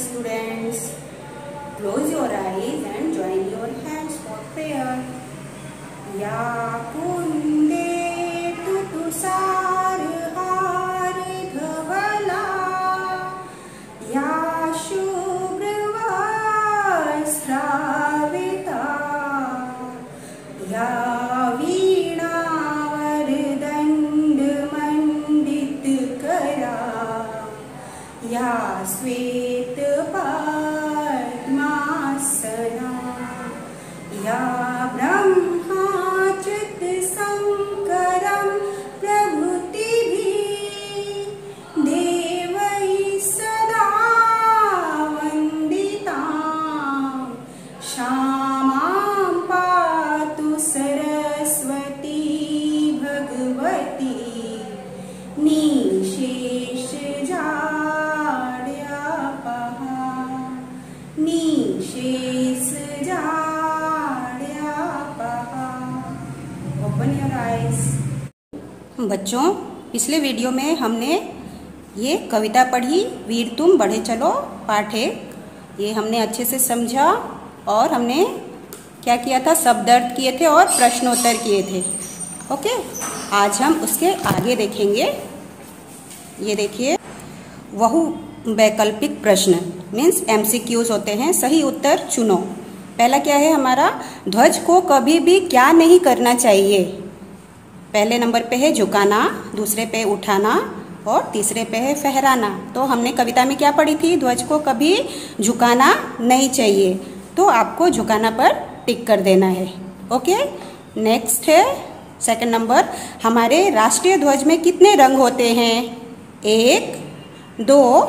students. Close your eyes and join your hands for prayer. Ya kunde tutusar har dhavala, ya shubhrvastravita, ya veena vardand mandit kara, ya श्वेत पद्मासना, या ब्रह्माच्युत शंकरं प्रभृतिभिः देवैः सदा वन्दितां, क्षमां पातु Saraswati Bhagwati निशेष Open your eyes. बच्चों, पिछले video में हमने ये कविता पढ़ी, वीर तुम बढ़े चलो पाठ 1। ये हमने अच्छे से समझा और हमने क्या किया था, शब्द अर्थ किए थे और प्रश्नोत्तर किए थे। ओके, आज हम उसके आगे देखेंगे। ये देखिए, बहु वैकल्पिक प्रश्न मीन्स MCQs होते हैं। सही उत्तर चुनो। पहला क्या है हमारा, ध्वज को कभी भी क्या नहीं करना चाहिए। पहले नंबर पे है झुकाना, दूसरे पे उठाना और तीसरे पे है फहराना। तो हमने कविता में क्या पढ़ी थी, ध्वज को कभी झुकाना नहीं चाहिए। तो आपको झुकाना पर टिक कर देना है। ओके, नेक्स्ट है सेकंड नंबर, हमारे राष्ट्रीय ध्वज में कितने रंग होते हैं। 1, 2,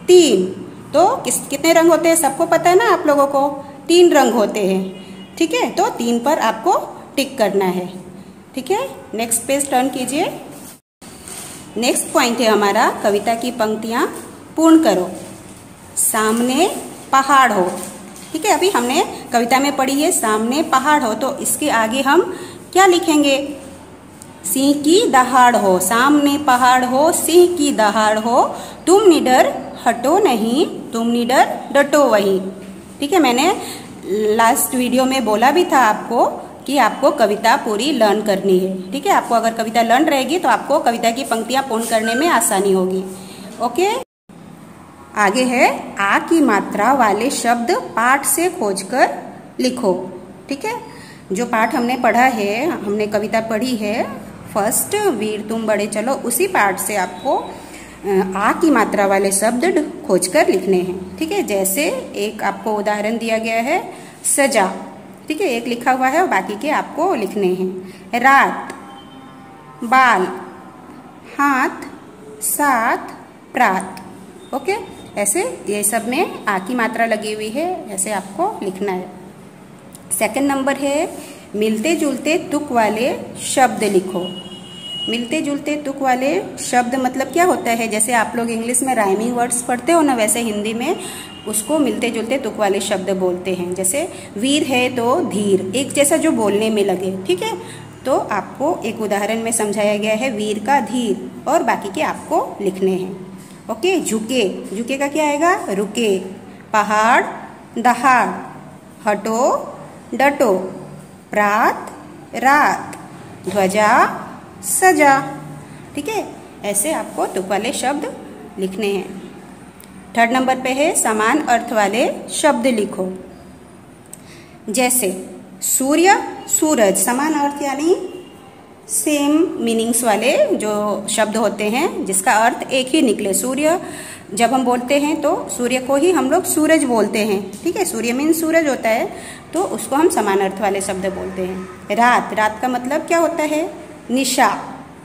3। तो कितने रंग होते हैं सबको पता है ना आप लोगों को, 3 रंग होते हैं। ठीक है, तो 3 पर आपको टिक करना है। ठीक है, नेक्स्ट पेज टर्न कीजिए। नेक्स्ट पॉइंट है हमारा, कविता की पंक्तियां पूर्ण करो। सामने पहाड़ हो। ठीक है, अभी हमने कविता में पढ़ी है सामने पहाड़ हो, तो इसके आगे हम क्या लिखेंगे, सिंह की दहाड़ हो। सामने पहाड़ हो, सिंह की दहाड़ हो, तुम निडर हटो नहीं, तुम निडर डटो वहीं। ठीक है, मैंने लास्ट वीडियो में बोला भी था आपको कि आपको कविता पूरी लर्न करनी है। ठीक है, आपको अगर कविता लर्न रहेगी तो आपको कविता की पंक्तियां पूर्ण करने में आसानी होगी। ओके, आगे है, आ की मात्रा वाले शब्द पाठ से खोजकर लिखो। ठीक है, जो पाठ हमने पढ़ा है, हमने कविता पढ़ी है फर्स्ट, वीर तुम बढ़े चलो, उसी पाठ से आपको आ की मात्रा वाले शब्द खोजकर लिखने हैं। ठीक है, जैसे एक आपको उदाहरण दिया गया है, सजा। ठीक है, एक लिखा हुआ है और बाकी के आपको लिखने हैं। रात, बाल, हाथ, साथ, प्रात। ओके, ऐसे ये सब में आ की मात्रा लगी हुई है, ऐसे आपको लिखना है। सेकंड नंबर है, मिलते जुलते तुक वाले शब्द लिखो। मिलते जुलते तुक वाले शब्द मतलब क्या होता है, जैसे आप लोग इंग्लिश में राइमिंग वर्ड्स पढ़ते हो ना, वैसे हिंदी में उसको मिलते जुलते तुक वाले शब्द बोलते हैं। जैसे वीर है तो धीर, एक जैसा जो बोलने में लगे। ठीक है, तो आपको एक उदाहरण में समझाया गया है वीर का धीर, और बाकी के आपको लिखने हैं। ओके, झुके, झुके का क्या आएगा, रुके। पहाड़, दहाड़, हटो, डटो, प्रात, रात, ध्वजा, सजा। ठीक है, ऐसे आपको तुक वाले शब्द लिखने हैं। थर्ड नंबर पे है, समान अर्थ वाले शब्द लिखो। जैसे सूर्य, सूरज, समान अर्थ यानी सेम मीनिंग्स वाले जो शब्द होते हैं जिसका अर्थ एक ही निकले। सूर्य जब हम बोलते हैं तो सूर्य को ही हम लोग सूरज बोलते हैं। ठीक है, सूर्य मीन सूरज होता है, तो उसको हम समान अर्थ वाले शब्द बोलते हैं। रात, रात का मतलब क्या होता है, निशा।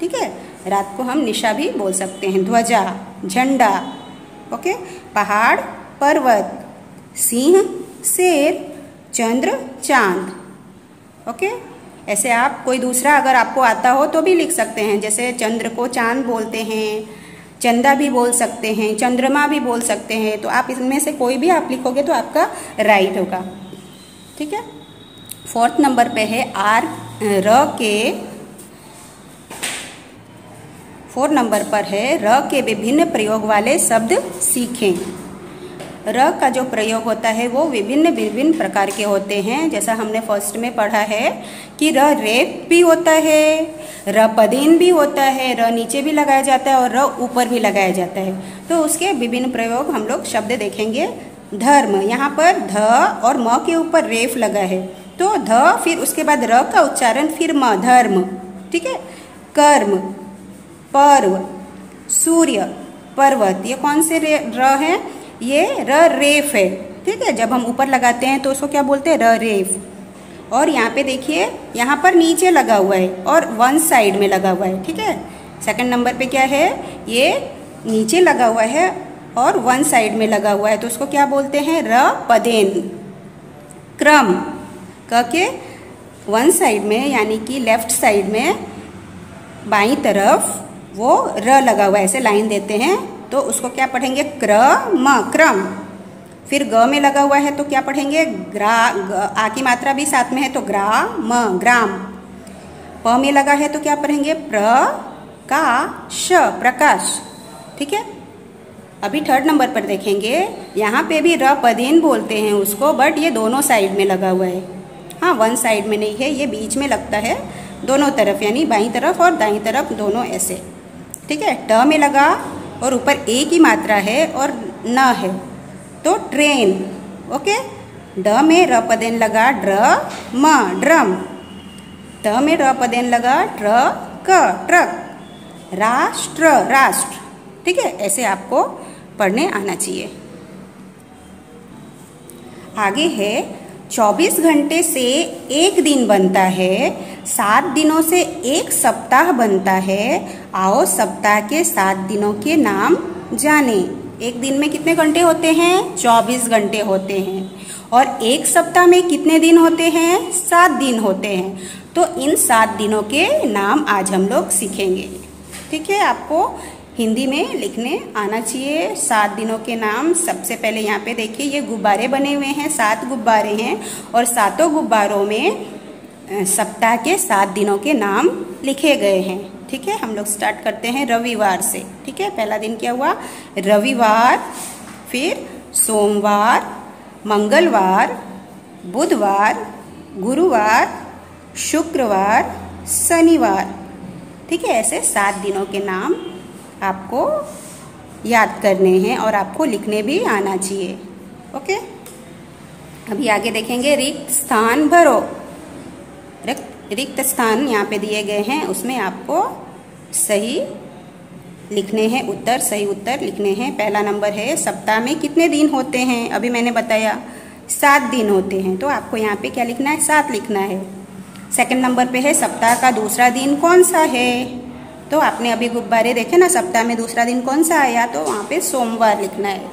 ठीक है, रात को हम निशा भी बोल सकते हैं। ध्वजा, झंडा। ओके, पहाड़, पर्वत, सिंह, शेर, चंद्र, चांद। ओके, ऐसे आप कोई दूसरा अगर आपको आता हो तो भी लिख सकते हैं। जैसे चंद्र को चांद बोलते हैं, चंदा भी बोल सकते हैं, चंद्रमा भी बोल सकते हैं। तो आप इसमें से कोई भी आप लिखोगे तो आपका राइट होगा। ठीक है, फोर्थ नंबर पे है फोर्थ नंबर पर है र के विभिन्न प्रयोग वाले शब्द सीखें। र का जो प्रयोग होता है वो विभिन्न विभिन्न प्रकार के होते हैं। जैसा हमने फर्स्ट में पढ़ा है कि र रेफ भी होता है, र पदेन भी होता है, र नीचे भी लगाया जाता है और र ऊपर भी लगाया जाता है। तो उसके विभिन्न प्रयोग हम लोग शब्द देखेंगे। धर्म, यहाँ पर ध और म के ऊपर रेफ लगा है, तो ध फिर उसके बाद र का उच्चारण फिर म, धर्म। ठीक है। कर्म, पर्व, सूर्य, पर्वत, ये कौन से र है? ये र रेफ है। ठीक है। जब हम ऊपर लगाते हैं तो उसको क्या बोलते हैं? र रेफ। और यहाँ पे देखिए, यहाँ पर नीचे लगा हुआ है और वन साइड में लगा हुआ है। ठीक है। सेकंड नंबर पे क्या है? ये नीचे लगा हुआ है और वन साइड में लगा हुआ है, तो उसको क्या बोलते हैं? र पदेन। क्रम, क के वन साइड में यानी कि लेफ्ट साइड में बाईं तरफ वो र लगा हुआ है, ऐसे लाइन देते हैं, तो उसको क्या पढ़ेंगे? क्रम, क्रम। फिर ग में लगा हुआ है तो क्या पढ़ेंगे? ग्रा, आ की मात्रा भी साथ में है तो ग्राम, ग्राम। प में लगा है तो क्या पढ़ेंगे? प्रकाश, प्रकाश। ठीक है। अभी थर्ड नंबर पर देखेंगे, यहाँ पे भी र पदेन बोलते हैं उसको, बट ये दोनों साइड में लगा हुआ है। हाँ, वन साइड में नहीं है, ये बीच में लगता है, दोनों तरफ यानी बाईं तरफ और दाईं तरफ दोनों ऐसे। ठीक है। ट में लगा और ऊपर ए की मात्रा है और न है तो ट्रेन। ओके। ड में र पदेन लगा, ड्र म, ड्रम। त में र पदेन लगा, ट्रक, ट्रक। राष्ट्र, राष्ट्र। ठीक है। ऐसे आपको पढ़ने आना चाहिए। आगे है 24 घंटे से एक दिन बनता है, 7 दिनों से एक सप्ताह बनता है। आओ सप्ताह के 7 दिनों के नाम जाने। एक दिन में कितने घंटे होते हैं? 24 घंटे होते हैं। और एक सप्ताह में कितने दिन होते हैं? 7 दिन होते हैं। तो इन 7 दिनों के नाम आज हम लोग सीखेंगे। ठीक है। आपको हिंदी में लिखने आना चाहिए 7 दिनों के नाम। सबसे पहले यहाँ पे देखिए, ये गुब्बारे बने हुए हैं, 7 गुब्बारे हैं और 7 गुब्बारों में सप्ताह के 7 दिनों के नाम लिखे गए हैं। ठीक है। हम लोग स्टार्ट करते हैं रविवार से। ठीक है। पहला दिन क्या हुआ? रविवार, फिर सोमवार, मंगलवार, बुधवार, गुरुवार, शुक्रवार, शनिवार। ठीक है। ऐसे 7 दिनों के नाम आपको याद करने हैं और आपको लिखने भी आना चाहिए। ओके। अभी आगे देखेंगे रिक्त स्थान भरो। रिक्त स्थान यहाँ पे दिए गए हैं, उसमें आपको सही लिखने हैं उत्तर, सही उत्तर लिखने हैं। पहला नंबर है सप्ताह में कितने दिन होते हैं? अभी मैंने बताया 7 दिन होते हैं, तो आपको यहाँ पे क्या लिखना है? 7 लिखना है। सेकंड नंबर पे है सप्ताह का दूसरा दिन कौन सा है? तो आपने अभी गुब्बारे देखे ना, सप्ताह में दूसरा दिन कौन सा आया? तो वहाँ पे सोमवार लिखना है।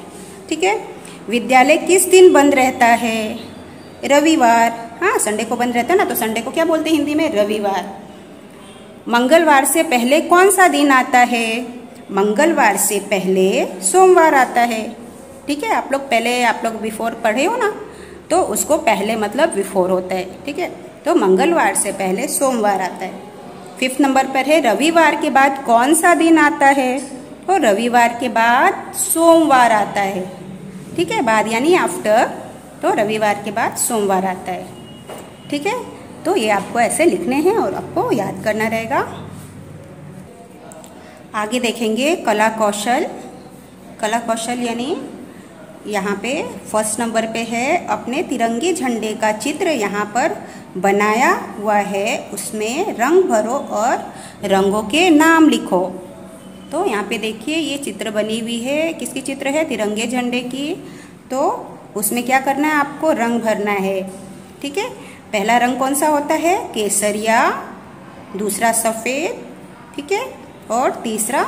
ठीक है। विद्यालय किस दिन बंद रहता है? रविवार। हाँ, संडे को बंद रहता है ना, तो संडे को क्या बोलते हैं हिंदी में? रविवार। मंगलवार से पहले कौन सा दिन आता है? मंगलवार से पहले सोमवार आता है। ठीक है। आप लोग बिफोर पढ़े हो ना, तो उसको पहले मतलब बिफोर होता है। ठीक है। तो मंगलवार से पहले सोमवार आता है। 5th नंबर पर है रविवार के बाद कौन सा दिन आता है? तो रविवार के बाद सोमवार आता है। ठीक है। बाद यानी आफ्टर, तो रविवार के बाद सोमवार आता है। ठीक है। तो ये आपको ऐसे लिखने हैं और आपको याद करना रहेगा। आगे देखेंगे कला कौशल। कला कौशल यानी यहाँ पे फर्स्ट नंबर पे है अपने तिरंगे झंडे का चित्र यहाँ पर बनाया हुआ है, उसमें रंग भरो और रंगों के नाम लिखो। तो यहाँ पे देखिए ये चित्र बनी हुई है, किसकी चित्र है? तिरंगे झंडे की। तो उसमें क्या करना है? आपको रंग भरना है। ठीक है। पहला रंग कौन सा होता है? केसरिया, दूसरा सफ़ेद, ठीक है, और तीसरा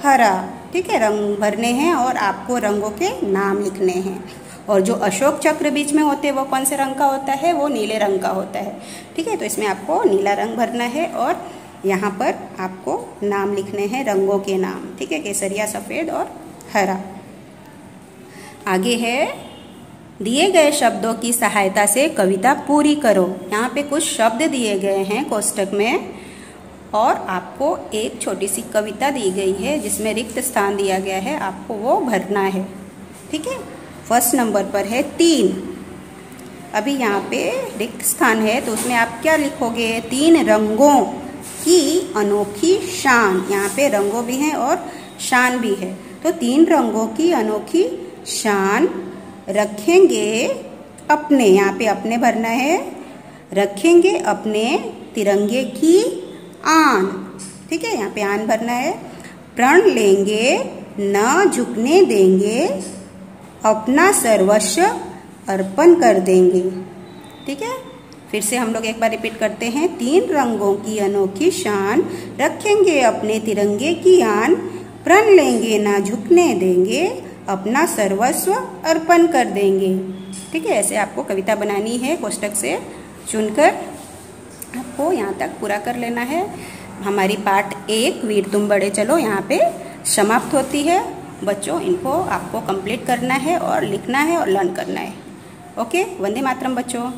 हरा। ठीक है। रंग भरने हैं और आपको रंगों के नाम लिखने हैं। और जो अशोक चक्र बीच में होते हैं वो कौन से रंग का होता है? वो नीले रंग का होता है। ठीक है। तो इसमें आपको नीला रंग भरना है और यहाँ पर आपको नाम लिखने हैं, रंगों के नाम। ठीक है। केसरिया, सफ़ेद और हरा। आगे है दिए गए शब्दों की सहायता से कविता पूरी करो। यहाँ पे कुछ शब्द दिए गए हैं कोष्टक में और आपको एक छोटी सी कविता दी गई है जिसमें रिक्त स्थान दिया गया है, आपको वो भरना है। ठीक है। फर्स्ट नंबर पर है 3। अभी यहाँ पे रिक्त स्थान है तो उसमें आप क्या लिखोगे? 3 रंगों की अनोखी शान। यहाँ पे रंगों भी हैं और शान भी है, तो 3 रंगों की अनोखी शान रखेंगे अपने, यहाँ पे अपने भरना है, रखेंगे अपने तिरंगे की आन। ठीक है, यहाँ पे आन भरना है। प्रण लेंगे न झुकने देंगे, अपना सर्वस्व अर्पण कर देंगे। ठीक है, फिर से हम लोग एक बार रिपीट करते हैं। 3 रंगों की अनोखी शान रखेंगे अपने तिरंगे की आन, प्रण लेंगे ना झुकने देंगे, अपना सर्वस्व अर्पण कर देंगे। ठीक है, ऐसे आपको कविता बनानी है, कोष्टक से चुनकर आपको यहाँ तक पूरा कर लेना है। हमारी पाठ 1 वीर तुम बड़े चलो यहाँ पे समाप्त होती है। बच्चों, इनको आपको कंप्लीट करना है और लिखना है और लर्न करना है। ओके, वंदे मातरम बच्चों।